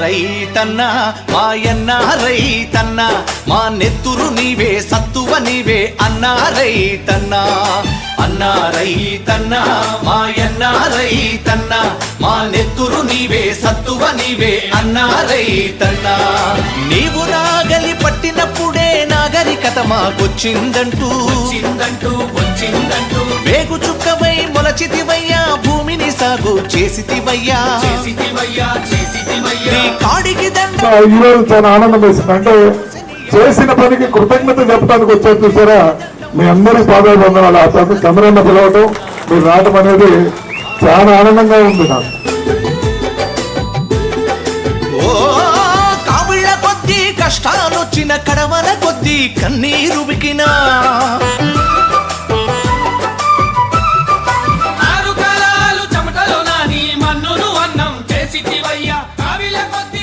రైతన్నా మాయన్న రైతన్నా మా నెత్తురు నీవే సత్తువ నీవే అన్నా రైతన్నా అన్నా రైతన్నా మాయన్న రైతన్నా మా నెత్తురు నీవే సత్తువ నీవే అన్నా రైతన్నా నీవు నాగలి పట్టినప్పుడే నాగరికత మాకొచ్చిందంటూ వచ్చిందంటూ వేగు చుక్కవై మొలచితివయ్యా భూమిని సాగు చేసితివయ్యా ఈరోజు చాలా ఆనందం వేసింది. అంటే చేసిన పనికి కృతజ్ఞత చెప్పడానికి వచ్చారు చూసారా, మీ అందరూ పాదాలు పొందాలి. ఆ తర్వాత చంద్రన్న పిలవటం మీరు రావటం అనేది చాలా ఆనందంగా ఉంది నాకు. కావిళ్ళ కొద్దీ కష్టాలొచ్చిన కడవల కొద్దీ కన్నీరు బికినా చెమటలో నాని మన్నును అన్నం చేసివయ్యా కావిళ్ళ కొద్దీ